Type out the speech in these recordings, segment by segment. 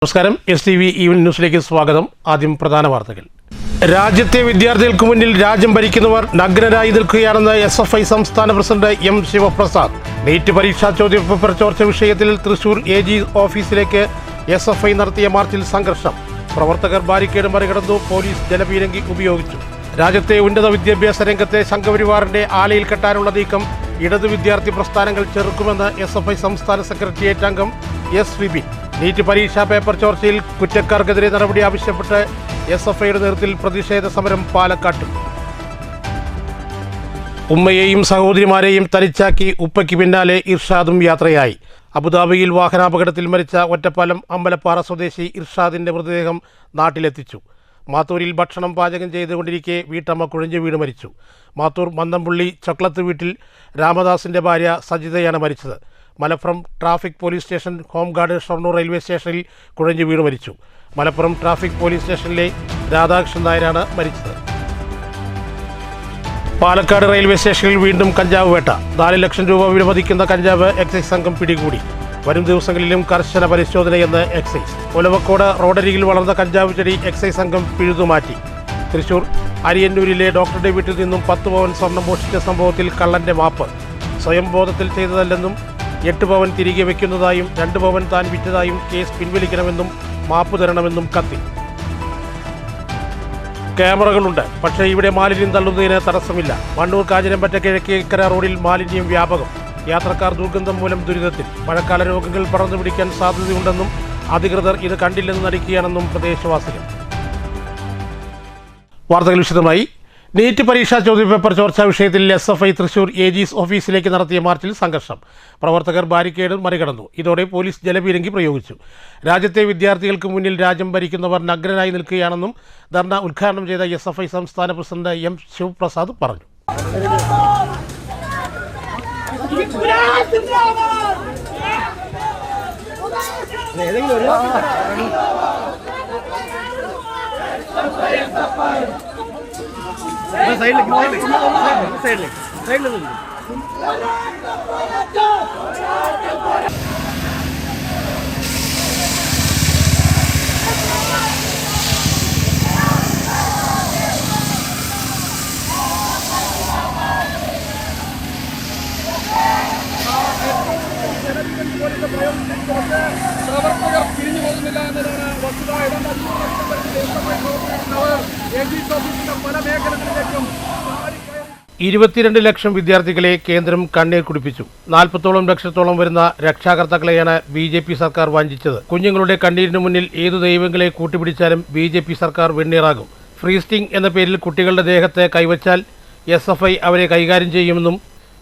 നമസ്കാരം. STV evening ന്യൂസിലേക്ക് സ്വാഗതം. ആദ്യം പ്രധാന വാർത്തകൾ. രാജ്യത്തെ വിദ്യാർത്ഥികൾക്ക് മുന്നിൽ രാജ്യം ഭരിക്കുന്നവർ നഗ്നരായി നിൽക്കുകയാണെന്ന് SFI സംസ്ഥാന പ്രസിഡന്റ് M ശിവപ്രസാദ്. നീറ്റ് പരീക്ഷാ ചോദ്യപേപ്പർ ചോർച്ച വിഷയത്തിൽ തൃശൂർ AG ഓഫീസിലേക്ക് SFI നടത്തിയ മാർച്ചിൽ സംഘർഷം. പ്രവർത്തകർ ബാരിക്കേഡ് മറികടന്നു. പോലീസ് ജലപീരങ്കി ഉപയോഗിച്ചു. രാജ്യത്തെ ഉന്നത വിദ്യാഭ്യാസ രംഗത്തെ സംഘപരിവാറിന്റെ ആലയിൽ കെട്ടാനുള്ള നീക്കം ഇടതു വിദ്യാർത്ഥി പ്രസ്ഥാനങ്ങൾ ചെറുക്കുമെന്ന് SFI സംസ്ഥാന സെക്രട്ടേറിയറ്റ് അംഗം S വിപിൻ. നീറ്റ് പരീക്ഷാ പേപ്പർ ചോർച്ചയിൽ കുറ്റക്കാർക്കെതിരെ നടപടി ആവശ്യപ്പെട്ട് SFIയുടെ നേതൃത്വത്തിൽ പ്രതിഷേധ സമരം പാലക്കാട്ട്. ഉമ്മയെയും സഹോദരിമാരെയും തനിച്ചാക്കി ഉപ്പയ്ക്ക് പിന്നാലെ ഇർഷാദും യാത്രയായി. അബുദാബിയിൽ വാഹനാപകടത്തിൽ മരിച്ച ഒറ്റപ്പാലം അമ്പലപ്പാറ സ്വദേശി ഇർഷാദിന്റെ മൃതദേഹം നാട്ടിലെത്തിച്ചു. മാത്തൂരിൽ ഭക്ഷണം പാചകം ചെയ്തുകൊണ്ടിരിക്കെ വീട്ടമ്മ കുഴഞ്ഞു വീണ് മരിച്ചു. മാത്തൂർ മന്തംപുള്ളി ചക്ലത്ത് വീട്ടിൽ രാമദാസിന്റെ ഭാര്യ സജിതയാണ് മരിച്ചത്. Malappuram traffic police station home guard Shoranur railway സ്റ്റേഷനിൽ കുഴഞ്ഞു വീണ് മരിച്ചു. മലപ്പുറം ട്രാഫിക് പോലീസ് സ്റ്റേഷനിലെ രാധാകൃഷ്ണൻ നായരാണ് മരിച്ചത്. പാലക്കാട് റെയിൽവേ സ്റ്റേഷനിൽ വീണ്ടും കഞ്ചാവ് വേട്ട. 4 ലക്ഷം രൂപ വിലമതിക്കുന്ന കഞ്ചാവ് എക്സൈസ് സംഘം പിടികൂടി. വരും ദിവസങ്ങളിലും കർശന പരിശോധനയെന്ന് എക്സൈസ്. ഒലവക്കോട് റോഡരികിൽ വളർന്ന കഞ്ചാവ് ചെടി എക്സൈസ് സംഘം പിഴുതുമാറ്റി. തൃശൂർ അരിയന്നൂരിലെ ഡോക്ടറുടെ വീട്ടിൽ നിന്നും 10 പവൻ സ്വർണം മോഷ്ടിച്ച സംഭവത്തിൽ കള്ളന്റെ മാപ്പ്. സ്വയം ബോധത്തിൽ ചെയ്തതല്ലെന്നും 8 പവൻ തിരികെ വയ്ക്കുന്നതായും 2 പവൻ താൻ വിറ്റതായും കേസ് പിൻവലിക്കണമെന്നും മാപ്പ് തരണമെന്നും കത്തി. ക്യാമറകളുണ്ട്, പക്ഷേ ഇവിടെ മാലിന്യം തള്ളുന്നതിന് തടസ്സമില്ല. മണ്ണൂർ കാഞ്ഞിരമ്പറ്റ കിഴക്കേക്കര റോഡിൽ മാലിന്യം വ്യാപകം. യാത്രക്കാർ ദുർഗന്ധം മൂലം ദുരിതത്തിൽ. മഴക്കാല രോഗങ്ങൾ പടർന്നു പിടിക്കാൻ സാധ്യതയുണ്ടെന്നും അധികൃതർ ഇത് കണ്ടില്ലെന്ന് നടിക്കുകയാണെന്നും പ്രദേശവാസികൾ. വാർത്തകൾ വിശദമായി. നീറ്റ് പരീക്ഷാ ചോദ്യപേപ്പർ ചോർച്ചാ വിഷയത്തിൽ SFI തൃശൂർ AG ഓഫീസിലേക്ക് നടത്തിയ മാർച്ചിൽ സംഘർഷം. പ്രവർത്തകർ ബാരിക്കേഡ് മറികടന്നു. ഇതോടെ പോലീസ് ജലപീരങ്കി പ്രയോഗിച്ചു. രാജ്യത്തെ വിദ്യാർത്ഥികൾക്ക് മുന്നിൽ രാജ്യം ഭരിക്കുന്നവർ നഗ്നരായി നിൽക്കുകയാണെന്നും ധർണ ഉദ്ഘാടനം ചെയ്ത SFI സംസ്ഥാന പ്രസിഡന്റ് M ശിവപ്രസാദ് പറഞ്ഞു. പ്രവർത്തകർ പിരിഞ്ഞു പോകുന്നില്ല എന്നതാണ് വസ്തുത. 22 ലക്ഷം വിദ്യാർത്ഥികളെ കേന്ദ്രം കണ്ണീർ കുടിപ്പിച്ചു. 40 ലക്ഷത്തോളം വരുന്ന രക്ഷാകർത്താക്കളെയാണ് BJP സർക്കാർ വഞ്ചിച്ചത്. കുഞ്ഞുങ്ങളുടെ കണ്ണീരിന് മുന്നിൽ ഏതു ദൈവങ്ങളെ കൂട്ടിപ്പിടിച്ചാലും BJP സർക്കാർ വെണ്ണീറാകും. ഫ്രീസ്റ്റിംഗ് എന്ന പേരിൽ കുട്ടികളുടെ ദേഹത്തെ കൈവച്ചാൽ SFI അവരെ കൈകാര്യം ചെയ്യുമെന്നും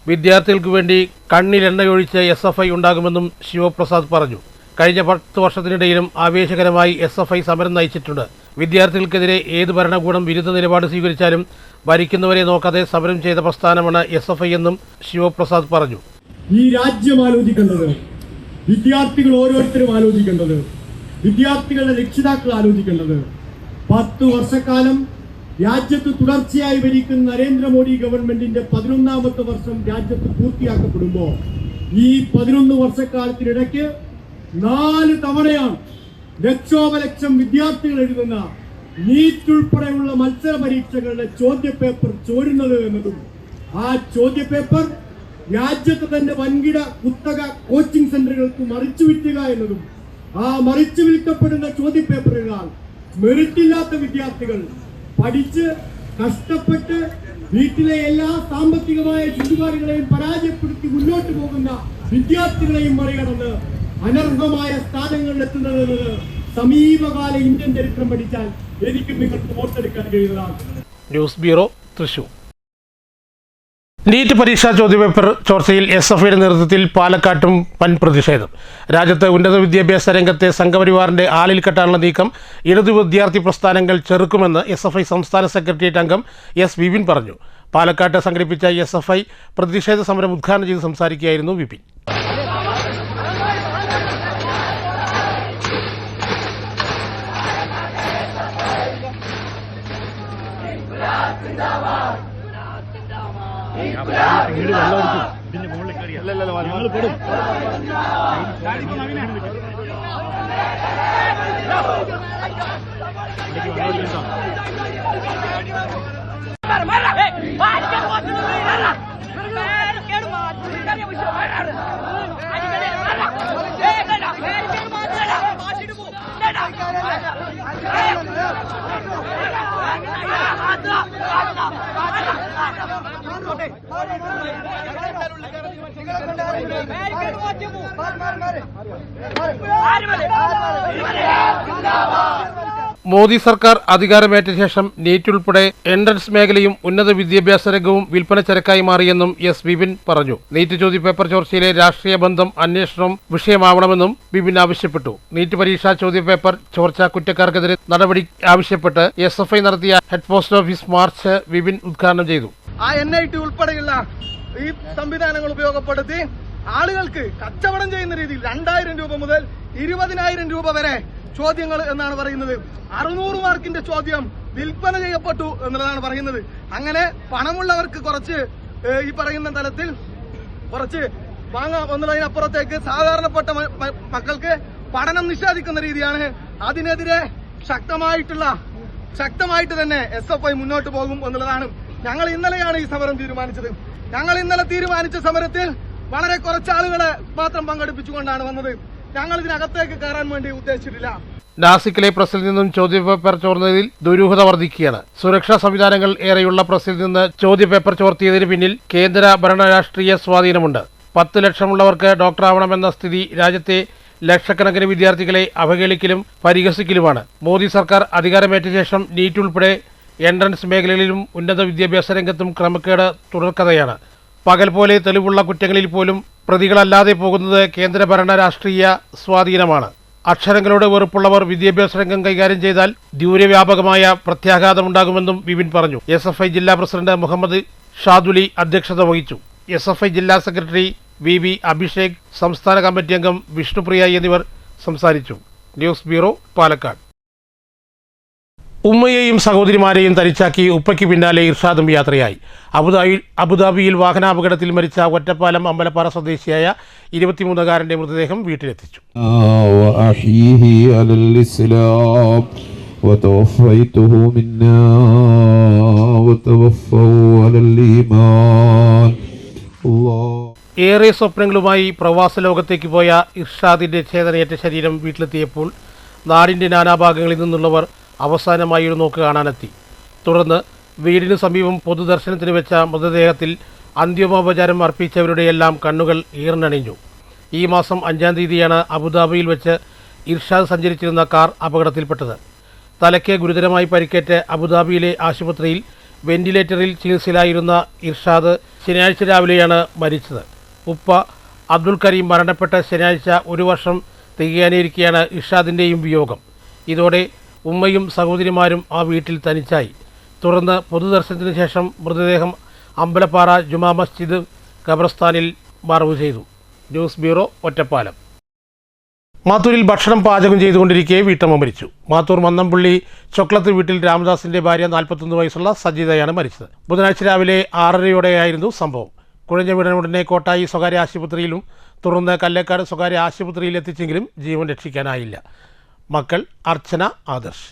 വിദ്യാർത്ഥികൾക്ക് വേണ്ടി കണ്ണിലെണ്ണയൊഴിച്ച് SFI ഉണ്ടാകുമെന്നും ശിവപ്രസാദ് പറഞ്ഞു. കഴിഞ്ഞ 10 വർഷത്തിനിടയിലും ആവേശകരമായി SFI സമരം നയിച്ചിട്ടുണ്ട്. വിദ്യാർത്ഥികൾക്കെതിരെ ഏത് ഭരണകൂടം വിരുദ്ധ നിലപാട് സ്വീകരിച്ചാലും ഭരിക്കുന്നവരെ നോക്കാതെ സമരം ചെയ്ത പ്രസ്ഥാനമാണ് SFI എന്നും ശിവപ്രസാദ് പറഞ്ഞു. ഈ രാജ്യം ആലോചിക്കേണ്ടത്, വിദ്യാർത്ഥികൾ ഓരോരുത്തരും ആലോചിക്കേണ്ടത്, വിദ്യാർത്ഥികളുടെ രക്ഷിതാക്കൾ ആലോചിക്കേണ്ടത്, 10 വർഷക്കാലം രാജ്യത്ത് തുടർച്ചയായി ഭരിക്കുന്ന നരേന്ദ്രമോദി ഗവൺമെന്റിന്റെ 11ാമത്തെ വർഷം രാജ്യത്ത് പൂർത്തിയാക്കപ്പെടുമ്പോൾ ഈ 11 വർഷക്കാലത്തിനിടയ്ക്ക് 4 തവണയാണ് ലക്ഷോപലക്ഷം വിദ്യാർത്ഥികൾ എഴുതുന്ന നീറ്റ് ഉൾപ്പെടെയുള്ള മത്സര പരീക്ഷകളുടെ ചോദ്യപേപ്പർ ചോരുന്നത് എന്നതും ആ ചോദ്യപേപ്പർ രാജ്യത്ത് തന്നെ വൻകിട കുത്തക കോച്ചിങ് സെന്ററുകൾക്ക് മറിച്ചു വിൽക്കുക എന്നതും ആ മറിച്ചു വിൽക്കപ്പെടുന്ന ചോദ്യപേപ്പറുകൾ മെറിറ്റില്ലാത്ത വിദ്യാർത്ഥികൾ പഠിച്ച് കഷ്ടപ്പെട്ട് വീട്ടിലെ എല്ലാ സാമ്പത്തികമായ ചുറ്റുപാടുകളെയും പരാജയപ്പെടുത്തി മുന്നോട്ട് പോകുന്ന വിദ്യാർത്ഥികളെയും മറികടന്ന് അനർഹമായ സ്ഥാനങ്ങളിൽ എത്തുന്നത് എന്നത് സമീപകാല ഇന്ത്യൻ ചരിത്രം പഠിച്ചാൽ എനിക്ക് നിങ്ങൾക്ക് ഓർത്തെടുക്കാൻ കഴിയുന്നതാണ്. News bureau, Thrissur. നീറ്റ് പരീക്ഷാ ചോദ്യപേപ്പർ ചോർച്ചയിൽ SFIയുടെ നേതൃത്വത്തിൽ പാലക്കാട്ടും വൻ പ്രതിഷേധം. രാജ്യത്ത് ഉന്നത വിദ്യാഭ്യാസ രംഗത്തെ സംഘപരിവാറിന്റെ ആലിൽ കെട്ടാനുള്ള നീക്കം ഇടതു വിദ്യാർത്ഥി പ്രസ്ഥാനങ്ങൾ ചെറുക്കുമെന്ന് SFI സംസ്ഥാന സെക്രട്ടേറിയറ്റ് അംഗം S വിപിൻ പറഞ്ഞു. പാലക്കാട്ട് സംഘടിപ്പിച്ച SFI പ്രതിഷേധ സമരം ഉദ്ഘാടനം ചെയ്ത് സംസാരിക്കുകയായിരുന്നു വിപിൻ. ഇതിന്റെ മുകളിൽ കയറി മോദി സർക്കാർ അധികാരമേറ്റ ശേഷം നീറ്റ് ഉൾപ്പെടെ എൻട്രൻസ് മേഖലയും ഉന്നത വിദ്യാഭ്യാസ രംഗവും വിൽപ്പന ചരക്കായി മാറിയെന്നും എസ് വിപിൻ പറഞ്ഞു. നീറ്റ് ചോദ്യപേപ്പർ ചോർച്ചയിലെ രാഷ്ട്രീയ ബന്ധം അന്വേഷണം വിഷയമാവണമെന്നും വിപിൻ ആവശ്യപ്പെട്ടു. നീറ്റ് പരീക്ഷാ ചോദ്യപേപ്പർ ചോർച്ച കുറ്റക്കാർക്കെതിരെ നടപടി ആവശ്യപ്പെട്ട് SFI നടത്തിയ head post office March Vipin ഉദ്ഘാടനം ചെയ്തു. NIT ഉൾപ്പെടെയുള്ള ഈ സംവിധാനങ്ങൾ ഉപയോഗപ്പെടുത്തി ആളുകൾക്ക് കച്ചവടം ചെയ്യുന്ന രീതിയിൽ 2000 രൂപ മുതൽ 20,000 രൂപ വരെ ചോദ്യങ്ങൾ എന്നാണ് പറയുന്നത്. 600 മാർക്കിന്റെ ചോദ്യം വിൽപ്പന ചെയ്യപ്പെട്ടു എന്നുള്ളതാണ് പറയുന്നത്. അങ്ങനെ പണമുള്ളവർക്ക് കുറച്ച് ഈ പറയുന്ന തലത്തിൽ കുറച്ച് വാങ്ങാം എന്നുള്ളതിനപ്പുറത്തേക്ക് സാധാരണപ്പെട്ട മക്കൾക്ക് പഠനം നിഷേധിക്കുന്ന രീതിയാണ്. അതിനെതിരെ ശക്തമായിട്ട് തന്നെ SFI മുന്നോട്ട് പോകും എന്നുള്ളതാണ്. ഞങ്ങൾ ഇന്നലെയാണ് ഈ സമരം തീരുമാനിച്ചത്. ഞങ്ങൾ ഇന്നലെ തീരുമാനിച്ച സമരത്തിൽ വളരെ കുറച്ച് ആളുകളെ മാത്രം പങ്കെടുപ്പിച്ചുകൊണ്ടാണ് വന്നത്. ഞങ്ങൾ ഇതിനകത്തേക്ക് കയറാൻ വേണ്ടി ഉദ്ദേശിച്ചിട്ടില്ല. നാസിക്കിലെ പ്രസിൽ നിന്നും ചോദ്യപേപ്പർ ചോർന്നതിൽ ദുരൂഹത വർദ്ധിക്കുകയാണ്. സുരക്ഷാ സംവിധാനങ്ങൾ ഏറെയുള്ള പ്രസിൽ നിന്ന് ചോദ്യപേപ്പർ ചോർത്തിയതിന് പിന്നിൽ കേന്ദ്ര ഭരണ രാഷ്ട്രീയ സ്വാധീനമുണ്ട്. 10 ലക്ഷമുള്ളവർക്ക് ഡോക്ടറാവണമെന്ന സ്ഥിതി രാജ്യത്തെ ലക്ഷക്കണക്കിന് വിദ്യാർത്ഥികളെ അവഹേളിക്കലും പരിഹസിക്കലുമാണ്. മോദി സർക്കാർ അധികാരമേറ്റ ശേഷം നീറ്റ് ഉൾപ്പെടെ എൻട്രൻസ് മേഖലകളിലും ഉന്നത വിദ്യാഭ്യാസ രംഗത്തും ക്രമക്കേട് തുടർക്കഥയാണ്. പകൽ പോലെ തെളിവുള്ള കുറ്റങ്ങളിൽ പോലും പ്രതികളല്ലാതെ പോകുന്നത് കേന്ദ്ര ഭരണ രാഷ്ട്രീയ സ്വാധീനമാണ്. അക്ഷരങ്ങളോട് വെറുപ്പുള്ളവർ വിദ്യാഭ്യാസ രംഗം കൈകാര്യം ചെയ്താൽ ദൂരവ്യാപകമായ പ്രത്യാഘാതമുണ്ടാകുമെന്നും വിപിൻ പറഞ്ഞു. SFI ജില്ലാ പ്രസിഡന്റ് മുഹമ്മദ് ഷാദുലി അധ്യക്ഷത വഹിച്ചു. SFI ജില്ലാ സെക്രട്ടറി VB അഭിഷേക്, സംസ്ഥാന കമ്മിറ്റി അംഗം വിഷ്ണുപ്രിയ എന്നിവർ സംസാരിച്ചു. News bureau, Palakkad. ഉമ്മയെയും സഹോദരിമാരെയും തനിച്ചാക്കി ഉപ്പയ്ക്ക് പിന്നാലെ ഇർഷാദും യാത്രയായി. അബുദാബിയിൽ വാഹനാപകടത്തിൽ മരിച്ച ഒറ്റപ്പാലം അമ്പലപ്പാറ സ്വദേശിയായ 23-കാരന്റെ മൃതദേഹം വീട്ടിലെത്തിച്ചു. ഏറെ സ്വപ്നങ്ങളുമായി പ്രവാസ ലോകത്തേക്ക് പോയ ഇർഷാദിന്റെ ചേതനയേറ്റ ശരീരം വീട്ടിലെത്തിയപ്പോൾ നാടിന്റെ നാനാഭാഗങ്ങളിൽ നിന്നുള്ളവർ അവസാനമായി ഒരു നോക്ക് കാണാനെത്തി. തുടർന്ന് വീടിനു സമീപം പൊതുദർശനത്തിന് വെച്ച മൃതദേഹത്തിൽ അന്തിമോപചാരം അർപ്പിച്ചവരുടെയെല്ലാം കണ്ണുകൾ ഈർന്നണിഞ്ഞു. ഈ മാസം 5-ാം തീയതിയാണ് അബുദാബിയിൽ വെച്ച് ഇർഷാദ് സഞ്ചരിച്ചിരുന്ന കാർ അപകടത്തിൽപ്പെട്ടത്. തലയ്ക്ക് ഗുരുതരമായി പരിക്കേറ്റ് അബുദാബിയിലെ ആശുപത്രിയിൽ വെന്റിലേറ്ററിൽ ചികിത്സയിലായിരുന്ന ഇർഷാദ് ശനിയാഴ്ച രാവിലെയാണ് മരിച്ചത്. ഉപ്പ അബ്ദുൽ കരീം മരണപ്പെട്ട ശനിയാഴ്ച 1 വർഷം തികയാനിരിക്കെയാണ് ഇർഷാദിൻ്റെയും വിയോഗം. ഇതോടെ ഉമ്മയും സഹോദരിമാരും ആ വീട്ടിൽ തനിച്ചായി. തുടർന്ന് പൊതുദർശനത്തിന് ശേഷം മൃതദേഹം അമ്പലപ്പാറ ജുമാ മസ്ജിദ് ഖബർസ്ഥാനിൽ മറവ് ചെയ്തു. News bureau, Ottapalam. മാത്തൂരിൽ ഭക്ഷണം പാചകം ചെയ്തുകൊണ്ടിരിക്കെ വീട്ടമ്മ മരിച്ചു. മാത്തൂർ മന്നംപള്ളി ചൊക്ലത്ത് വീട്ടിൽ രാമദാസിന്റെ ഭാര്യ 41 വയസ്സുള്ള സജിതയാണ് മരിച്ചത്. ബുധനാഴ്ച രാവിലെ 6:30യോടെയായിരുന്നു സംഭവം. കുഴഞ്ഞ വീടിനുടനെ കോട്ടായി സ്വകാര്യ ആശുപത്രിയിലും തുടർന്ന് കല്ലേക്കാട് സ്വകാര്യ ആശുപത്രിയിൽ എത്തിച്ചെങ്കിലും ജീവൻ രക്ഷിക്കാനായില്ല. മക്കൾ Archana, Adarsh.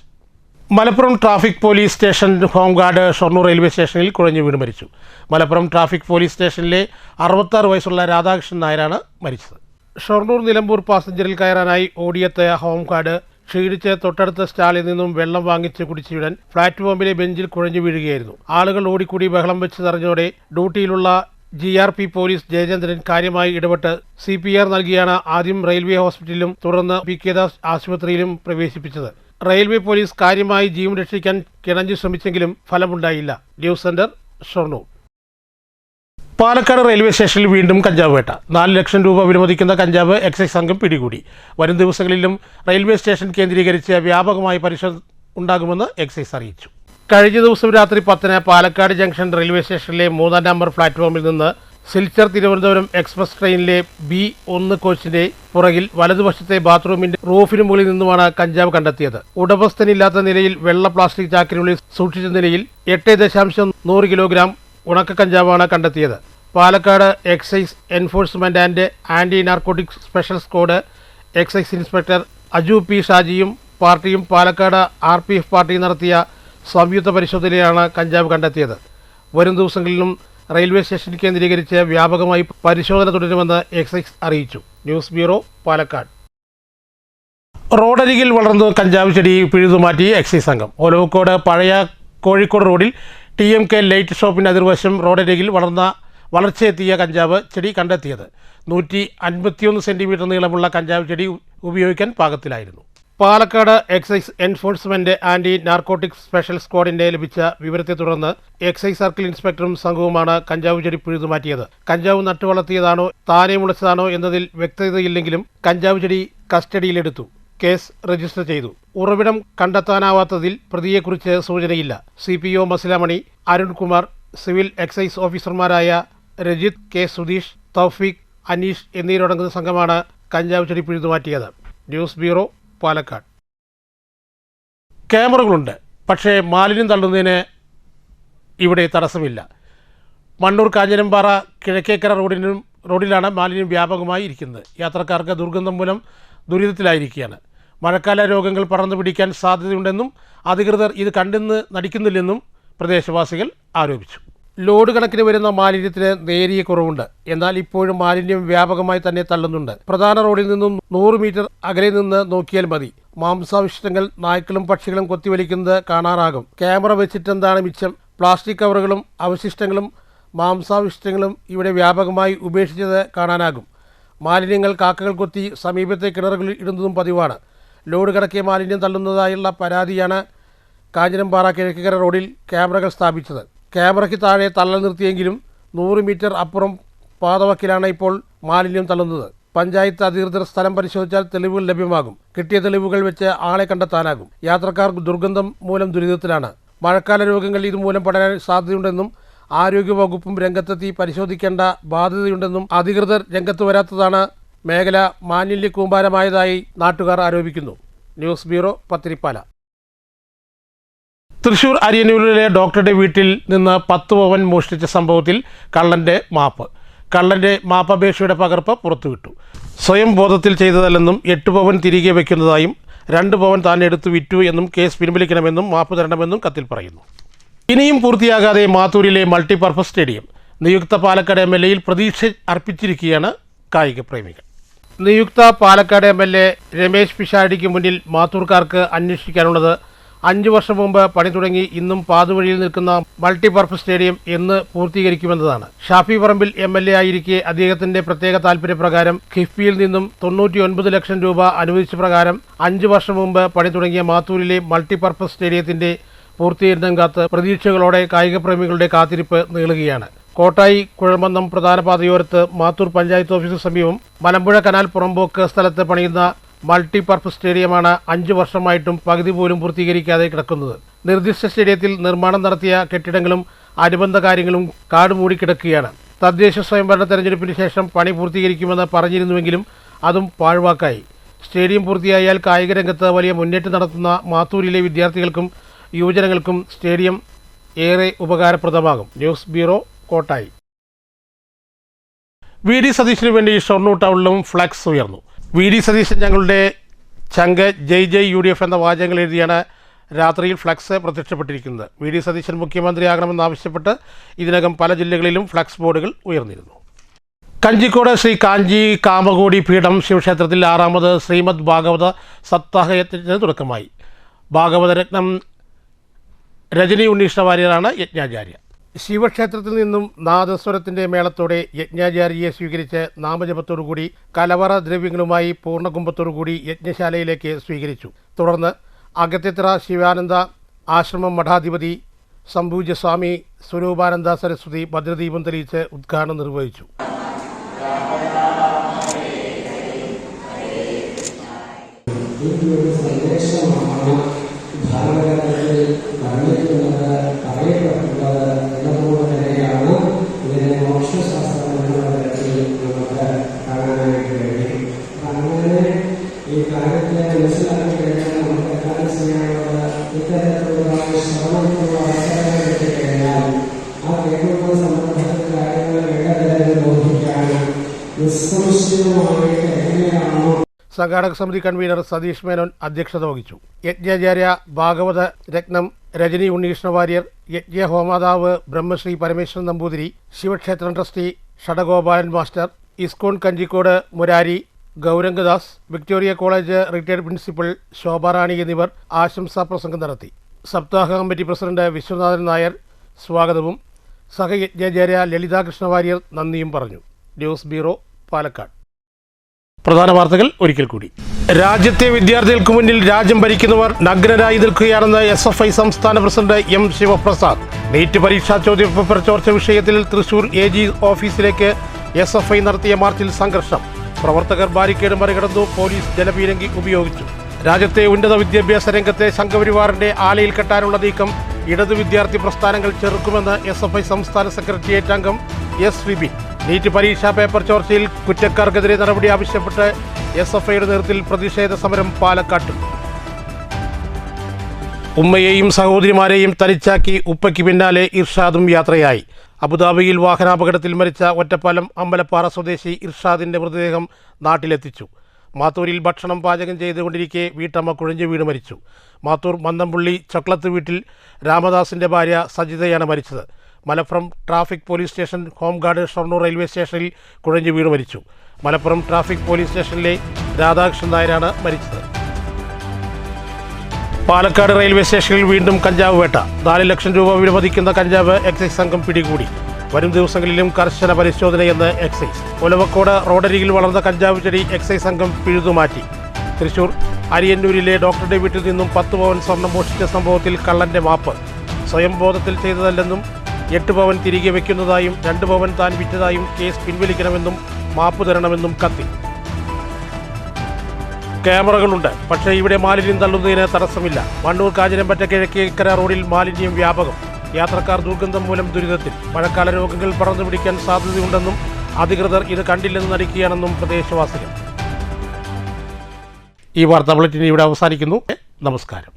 Malappuram traffic police station home guard Shoranur railway സ്റ്റേഷനിൽ കുഴഞ്ഞു വീണ് മരിച്ചു. മലപ്പുറം ട്രാഫിക് പോലീസ് സ്റ്റേഷനിലെ 66 വയസ്സുള്ള രാധാകൃഷ്ണൻ നായരാണ് മരിച്ചത്. ഷൊർണൂർ നിലമ്പൂർ പാസഞ്ചറിൽ കയറാനായി ഓടിയെത്തിയ ഹോംഗാർഡ് ക്ഷീണിച്ച് തൊട്ടടുത്ത സ്റ്റാളിൽ നിന്നും വെള്ളം വാങ്ങിച്ച് കുടിച്ചുവിടാൻ പ്ലാറ്റ്ഫോമിലെ ബെഞ്ചിൽ കുഴഞ്ഞു വീഴുകയായിരുന്നു. ആളുകൾ ഓടിക്കൂടി ബഹളം വെച്ച് നിറഞ്ഞോടെ ഡ്യൂട്ടിയിലുള്ള GRP പോലീസ് ജയചന്ദ്രൻ കാര്യമായി ഇടപെട്ട് CPR നൽകിയാണ് ആദ്യം റെയിൽവേ ഹോസ്പിറ്റലിലും തുടർന്ന് PK ദാസ് ആശുപത്രിയിലും പ്രവേശിപ്പിച്ചത്. റെയിൽവേ പോലീസ് കാര്യമായി ജീവൻ രക്ഷിക്കാൻ കിണഞ്ഞു ശ്രമിച്ചെങ്കിലും ഫലമുണ്ടായില്ല. News centre, Shoranur. Palakkad railway സ്റ്റേഷനിൽ വീണ്ടും കഞ്ചാവ് വേട്ട. 4 ലക്ഷം രൂപ വിലമതിക്കുന്ന കഞ്ചാവ് എക്സൈസ് സംഘം പിടികൂടി. വരും ദിവസങ്ങളിലും റെയിൽവേ സ്റ്റേഷൻ കേന്ദ്രീകരിച്ച് വ്യാപകമായ പരിശോധന ഉണ്ടാകുമെന്ന് എക്സൈസ് അറിയിച്ചു. കഴിഞ്ഞ ദിവസം രാത്രി 10-ന് പാലക്കാട് ജംഗ്ഷൻ റെയിൽവേ സ്റ്റേഷനിലെ 3-ാം നമ്പർ പ്ലാറ്റ്ഫോമിൽ നിന്ന് സിൽച്ചർ തിരുവനന്തപുരം എക്സ്പ്രസ് ട്രെയിനിലെ B1 കോച്ചിന്റെ പുറകിൽ വലതുവശത്തെ ബാത്റൂമിന്റെ റൂഫിന് മുകളിൽ നിന്നുമാണ് കഞ്ചാവ് കണ്ടെത്തിയത്. ഉടമസ്ഥനില്ലാത്ത നിലയിൽ വെള്ള പ്ലാസ്റ്റിക് ചാക്കിനുള്ളിൽ സൂക്ഷിച്ച നിലയിൽ 8.100 കിലോഗ്രാം ഉണക്ക കഞ്ചാവാണ് കണ്ടെത്തിയത്. Palakkad excise enforcement and anti narcotics special squad excise inspector Aju P ഷാജിയും പാർട്ടിയും പാലക്കാട് RPF പാർട്ടിയും നടത്തിയ സംയുക്ത പരിശോധനയിലാണ് കഞ്ചാവ് കണ്ടെത്തിയത്. വരും ദിവസങ്ങളിലും റെയിൽവേ സ്റ്റേഷൻ കേന്ദ്രീകരിച്ച് വ്യാപകമായി പരിശോധന തുടരുമെന്ന് എക്സൈസ് അറിയിച്ചു. News bureau, Palakkad. റോഡരികിൽ വളർന്നു കഞ്ചാവ് ചെടി പിഴുതുമാറ്റി എക്സൈസ് സംഘം. ഒലവക്കോട് പഴയ കോഴിക്കോട് റോഡിൽ TMK ലൈറ്റ് ഷോപ്പിന് എതിർവശം റോഡരികിൽ വളർച്ചയെത്തിയ കഞ്ചാവ് ചെടി കണ്ടെത്തിയത്. 151 സെന്റിമീറ്റർ നീളമുള്ള കഞ്ചാവ് ചെടി ഉപയോഗിക്കാൻ പാകത്തിലായിരുന്നു. Palakkad excise enforcement anti narcotics special സ്ക്വാഡിന്റെ ലഭിച്ച വിവരത്തെ തുടർന്ന് എക്സൈസ് സർക്കിൾ ഇൻസ്പെക്ടറും സംഘവുമാണ് കഞ്ചാവ് ചെടി പിഴുതുമാറ്റിയത്. കഞ്ചാവ് നട്ടുവളർത്തിയതാണോ താനെ മുളച്ചതാണോ എന്നതിൽ വ്യക്തതയില്ലെങ്കിലും കഞ്ചാവ് ചെടി കസ്റ്റഡിയിലെടുത്തു. കേസ് രജിസ്റ്റർ ചെയ്തു. ഉറവിടം കണ്ടെത്താനാവാത്തതിൽ പ്രതിയെക്കുറിച്ച് സൂചനയില്ല. CPO Masilamani, Arunkumar, civil excise ഓഫീസർമാരായ രജിത് K, സുധീഷ്, തൗഫീഖ്, അനീഷ് എന്നിവരടങ്ങുന്ന സംഘമാണ് കഞ്ചാവ് ചെടി പിഴുതുമാറ്റിയത്. News bureau, Palakkad. ക്യാമറകളുണ്ട്, പക്ഷേ മാലിന്യം തള്ളുന്നതിന് ഇവിടെ തടസ്സമില്ല. മണ്ണൂർ കാഞ്ഞിരംപാറ കിഴക്കേക്കര റോഡിലാണ് മാലിന്യം വ്യാപകമായി ഇരിക്കുന്നത്. യാത്രക്കാർക്ക് ദുർഗന്ധം മൂലം ദുരിതത്തിലായിരിക്കുകയാണ്. മഴക്കാല രോഗങ്ങൾ പടർന്നു പിടിക്കാൻ സാധ്യതയുണ്ടെന്നും അധികൃതർ ഇത് കണ്ടെന്ന് നടിക്കുന്നില്ലെന്നും പ്രദേശവാസികൾ ആരോപിച്ചു. ലോഡ് കണക്കിന് വരുന്ന മാലിന്യത്തിന് നേരിയ കുറവുണ്ട്. എന്നാൽ ഇപ്പോഴും മാലിന്യം വ്യാപകമായി തന്നെ തള്ളുന്നുണ്ട്. പ്രധാന റോഡിൽ നിന്നും 100 മീറ്റർ അകലെ നിന്ന് നോക്കിയാൽ മതി. മാംസാവശിഷ്ടങ്ങൾ നായ്ക്കളും പക്ഷികളും കൊത്തിവലിക്കുന്നത് കാണാനാകും. ക്യാമറ വെച്ചിട്ടെന്താണ് മിച്ചം? പ്ലാസ്റ്റിക് കവറുകളും അവശിഷ്ടങ്ങളും മാംസാവശിഷ്ടങ്ങളും ഇവിടെ വ്യാപകമായി ഉപേക്ഷിച്ചത് കാണാനാകും. മാലിന്യങ്ങൾ കാക്കകൾ കൊത്തി സമീപത്തെ കിണറുകളിൽ ഇടുന്നതും പതിവാണ്. ലോഡ് കണക്കിയ മാലിന്യം തള്ളുന്നതായുള്ള പരാതിയാണ് കാഞ്ഞിരംപാറ കിഴക്കേക്കര റോഡിൽ ക്യാമറകൾ സ്ഥാപിച്ചത്. ക്യാമറയ്ക്ക് താഴെ തള്ളൽ നിർത്തിയെങ്കിലും 100 മീറ്റർ അപ്പുറം പാതവക്കിലാണ് ഇപ്പോൾ മാലിന്യം തള്ളുന്നത്. പഞ്ചായത്ത് അധികൃതർ സ്ഥലം പരിശോധിച്ചാൽ തെളിവുകൾ ലഭ്യമാകും. കിട്ടിയ തെളിവുകൾ വെച്ച് ആളെ കണ്ടെത്താനാകും. യാത്രക്കാർ ദുർഗന്ധം മൂലം ദുരിതത്തിലാണ്. മഴക്കാല രോഗങ്ങൾ ഇതുമൂലം പടരാൻ സാധ്യതയുണ്ടെന്നും ആരോഗ്യവകുപ്പും രംഗത്തെത്തി പരിശോധിക്കേണ്ട ബാധ്യതയുണ്ടെന്നും അധികൃതർ രംഗത്ത് വരാത്തതാണ് മേഖല മാലിന്യ കൂമ്പാരമായതായി നാട്ടുകാർ ആരോപിക്കുന്നു. News bureau, Pathirippala. തൃശൂർ അരിയന്നൂരിലെ ഡോക്ടറുടെ വീട്ടിൽ നിന്ന് 10 പവൻ മോഷ്ടിച്ച സംഭവത്തിൽ കള്ളന്റെ മാപ്പപേക്ഷയുടെ പകർപ്പ് പുറത്തുവിട്ടു. സ്വയം ബോധത്തിൽ ചെയ്തതല്ലെന്നും 8 പവൻ തിരികെ വയ്ക്കുന്നതായും 2 പവൻ താൻ എടുത്തു വിറ്റു എന്നും കേസ് പിൻവലിക്കണമെന്നും മാപ്പ് തരണമെന്നും കത്തിൽ പറയുന്നു. ഇനിയും പൂർത്തിയാകാതെ മാത്തൂരിലെ മൾട്ടിപർപ്പസ് സ്റ്റേഡിയം നിയുക്ത പാലക്കാട് MLAയിൽ പ്രതീക്ഷ അർപ്പിച്ചിരിക്കുകയാണ് കായിക പ്രേമികൾ. നിയുക്ത പാലക്കാട് MLA രമേശ് പിഷാരടിക്ക് മുന്നിൽ മാത്തൂർക്കാർക്ക് അന്വേഷിക്കാനുള്ളത് 5 വർഷം മുമ്പ് പണി തുടങ്ങി ഇന്നും പാതുവഴിയിൽ നിൽക്കുന്ന മൾട്ടിപർപ്പസ് സ്റ്റേഡിയം എന്ന് പൂർത്തീകരിക്കുമെന്നതാണ്. ഷാഫി പറമ്പിൽ MLA ആയിരിക്കെ അദ്ദേഹത്തിന്റെ പ്രത്യേക താൽപര്യപ്രകാരം കിഫ്ബിയിൽ നിന്നും 99 ലക്ഷം രൂപ അനുവദിച്ച പ്രകാരം 5 വർഷം മുമ്പ് പണി തുടങ്ങിയ മാത്തൂരിലെ മൾട്ടിപർപ്പസ് സ്റ്റേഡിയത്തിന്റെ പൂർത്തീകരണം കാത്ത് പ്രതീക്ഷകളോടെ കായികപ്രേമികളുടെ കാത്തിരിപ്പ് നീളുകയാണ്. കോട്ടായി കുഴമന്നം പ്രധാന പാതയോരത്ത് മാത്തൂർ പഞ്ചായത്ത് ഓഫീസിന് സമീപം മലമ്പുഴ കനാൽ പുറമ്പോക്ക് സ്ഥലത്ത് പണിയുന്ന മൾട്ടിപർപ്പസ് സ്റ്റേഡിയമാണ് 5 വർഷമായിട്ടും പകുതി പോലും പൂർത്തീകരിക്കാതെ കിടക്കുന്നത്. നിർദ്ദിഷ്ട സ്റ്റേഡിയത്തിൽ നിർമ്മാണം നടത്തിയ കെട്ടിടങ്ങളും അനുബന്ധ കാര്യങ്ങളും കാട് മൂടിക്കിടക്കുകയാണ്. തദ്ദേശ സ്വയംഭരണ തെരഞ്ഞെടുപ്പിന് ശേഷം പണി പൂർത്തീകരിക്കുമെന്ന് പറഞ്ഞിരുന്നുവെങ്കിലും അതും പാഴ്വാക്കായി. സ്റ്റേഡിയം പൂർത്തിയായാൽ കായിക രംഗത്ത് വലിയ മുന്നേറ്റം നടത്തുന്ന മാത്തൂരിലെ വിദ്യാർത്ഥികൾക്കും യുവജനങ്ങൾക്കും സ്റ്റേഡിയം ഏറെ ഉപകാരപ്രദമാകും. News bureau, Kottayi. VD സതീശിനു വേണ്ടി ഷൊർണൂർ ടൗണിലും ഫ്ലക്സ് ഉയർന്നു. VD സതീശൻ ഞങ്ങളുടെ ചങ്ക് ജയ് UDF എന്ന വാചകങ്ങൾ എഴുതിയാണ് രാത്രിയിൽ ഫ്ലക്സ് പ്രത്യക്ഷപ്പെട്ടിരിക്കുന്നത്. VD സതീശൻ മുഖ്യമന്ത്രിയാകണമെന്നാവശ്യപ്പെട്ട് ഇതിനകം പല ജില്ലകളിലും ഫ്ലക്സ് ബോർഡുകൾ ഉയർന്നിരുന്നു. കഞ്ചിക്കോട് ശ്രീ കാഞ്ചി കാമകോടി പീഠം ശിവക്ഷേത്രത്തിൽ 6ാമത് ശ്രീമദ് ഭാഗവത സപ്താഹയജ്ഞത്തിന് തുടക്കമായി. ഭാഗവതരത്നം രജനി ഉണ്ണീഷ്ണ വാര്യരാണ് യജ്ഞാചാര്യ. ശിവക്ഷേത്രത്തിൽ നിന്നും നാദസ്വരത്തിന്റെ മേളത്തോടെ യജ്ഞാചാര്യയെ സ്വീകരിച്ച് നാമജപത്തോടുകൂടി കലവറ ദ്രവ്യങ്ങളുമായി പൂർണ്ണകുംഭത്തോടുകൂടി യജ്ഞശാലയിലേക്ക് സ്വീകരിച്ചു. തുടർന്ന് അഗത്യത്ര ശിവാനന്ദ ആശ്രമം മഠാധിപതി സംഭൂജ്യസ്വാമി സ്വരൂപാനന്ദ സരസ്വതി ഭദ്രദീപം തെളിയിച്ച് ഉദ്ഘാടനം നിർവഹിച്ചു. സംഘാടക സമിതി കൺവീനർ സതീഷ് മേനോൻ അധ്യക്ഷത വഹിച്ചു. യജ്ഞാചാര്യ ഭാഗവത രത്നം രജനി ഉണ്ണീഷ്ണ വാര്യർ, യജ്ഞഹോമാതാവ് ബ്രഹ്മശ്രീ പരമേശ്വരൻ നമ്പൂതിരി, ശിവക്ഷേത്രം trustee Shadagopalan master, ISKCON Kanjikode Murari, Gaurangadas, Victoria college retired principal Shobharani എന്നിവർ ആശംസാ പ്രസംഗം നടത്തി. സപ്താഹ കമ്മിറ്റി പ്രസിഡന്റ് വിശ്വനാഥൻ നായർ സ്വാഗതവും സഹയജ്ഞാചാര്യ ലളിതാകൃഷ്ണ വാര്യർ നന്ദിയും പറഞ്ഞു. News bureau, Palakkad. പ്രധാന വാർത്തകൾ ഒരിക്കൽ കൂടി. രാജ്യത്തെ വിദ്യാർത്ഥികൾക്ക് മുന്നിൽ രാജ്യം ഭരിക്കുന്നവർ നഗ്നരായി നിൽക്കുകയാണെന്ന് SFI സംസ്ഥാന പ്രസിഡന്റ് M ശിവപ്രസാദ്. നീറ്റ് പരീക്ഷാ ചോദ്യപേപ്പർ ചോർച്ച വിഷയത്തിൽ തൃശൂർ AG ഓഫീസിലേക്ക് SFI നടത്തിയ മാർച്ചിൽ സംഘർഷം. പ്രവർത്തകർ ബാരിക്കേഡ് മറികടന്നു, പോലീസ് ജലപീരങ്കി ഉപയോഗിച്ചു. രാജ്യത്തെ ഉന്നത വിദ്യാഭ്യാസ രംഗത്തെ സംഘപരിവാറിന്റെ ആലയിൽ കെട്ടാനുള്ള നീക്കം ഇടതു വിദ്യാർത്ഥി പ്രസ്ഥാനങ്ങൾ ചെറുക്കുമെന്ന് SFI സംസ്ഥാന സെക്രട്ടേറിയറ്റ് അംഗം S വിപിൻ. നീറ്റ് പരീക്ഷാ പേപ്പർ ചോർച്ചയിൽ കുറ്റക്കാർക്കെതിരെ നടപടി ആവശ്യപ്പെട്ട് SFIയുടെ നേതൃത്വത്തിൽ പ്രതിഷേധ സമരം പാലക്കാട്ട്. ഉമ്മയെയും സഹോദരിമാരെയും തനിച്ചാക്കി ഉപ്പയ്ക്ക് പിന്നാലെ ഇർഷാദും യാത്രയായി. അബുദാബിയിൽ വാഹനാപകടത്തിൽ മരിച്ച ഒറ്റപ്പാലം അമ്പലപ്പാറ സ്വദേശി ഇർഷാദിന്റെ മൃതദേഹം നാട്ടിലെത്തിച്ചു. മാത്തൂരിൽ ഭക്ഷണം പാചകം ചെയ്തുകൊണ്ടിരിക്കെ വീട്ടമ്മ കുഴഞ്ഞു വീണ് മരിച്ചു. മാത്തൂർ മന്തംപുള്ളി ചൊക്ലത്ത് വീട്ടിൽ രാമദാസിന്റെ ഭാര്യ സജിതയാണ് മരിച്ചത്. Malappuram traffic police station home guard Shoranur railway സ്റ്റേഷനിൽ കുഴഞ്ഞു വീണ് മരിച്ചു. മലപ്പുറം ട്രാഫിക് പോലീസ് സ്റ്റേഷനിലെ രാധാകൃഷ്ണൻ നായരാണ് മരിച്ചത്. പാലക്കാട് റെയിൽവേ സ്റ്റേഷനിൽ വീണ്ടും കഞ്ചാവ് വേട്ട. 4 ലക്ഷം രൂപ വിലമതിക്കുന്ന കഞ്ചാവ് എക്സൈസ് സംഘം പിടികൂടി. വരും ദിവസങ്ങളിലും കർശന പരിശോധനയെന്ന് എക്സൈസ്. ഒലവക്കോട് റോഡരികിൽ വളർന്ന കഞ്ചാവ് ചെടി എക്സൈസ് സംഘം പിഴുതുമാറ്റി. തൃശൂർ അരിയന്നൂരിലെ ഡോക്ടറുടെ വീട്ടിൽ നിന്നും 10 പവൻ സ്വർണം മോഷ്ടിച്ച സംഭവത്തിൽ കള്ളന്റെ മാപ്പ്. സ്വയം ബോധത്തിൽ ചെയ്തതല്ലെന്നും 8 പവൻ തിരികെ വയ്ക്കുന്നതായും 2 പവൻ താൻ വിറ്റതായും കേസ് പിൻവലിക്കണമെന്നും മാപ്പ് തരണമെന്നും കത്തി. ക്യാമറകളുണ്ട്, പക്ഷേ ഇവിടെ മാലിന്യം തള്ളുന്നതിന് തടസ്സമില്ല. മണ്ണൂർ കാഞ്ഞിരമ്പറ്റ കിഴക്കേക്കര റോഡിൽ മാലിന്യം വ്യാപകം. യാത്രക്കാർ ദുർഗന്ധം മൂലം ദുരിതത്തിൽ. മഴക്കാല രോഗങ്ങൾ പടർന്നു പിടിക്കാൻ സാധ്യതയുണ്ടെന്നും അധികൃതർ ഇത് കണ്ടില്ലെന്ന് നടിക്കുകയാണെന്നും പ്രദേശവാസികൾ. ഈ വാർത്താ ബുള്ളറ്റിൻ ഇവിടെ അവസാനിക്കുന്നു. നമസ്കാരം.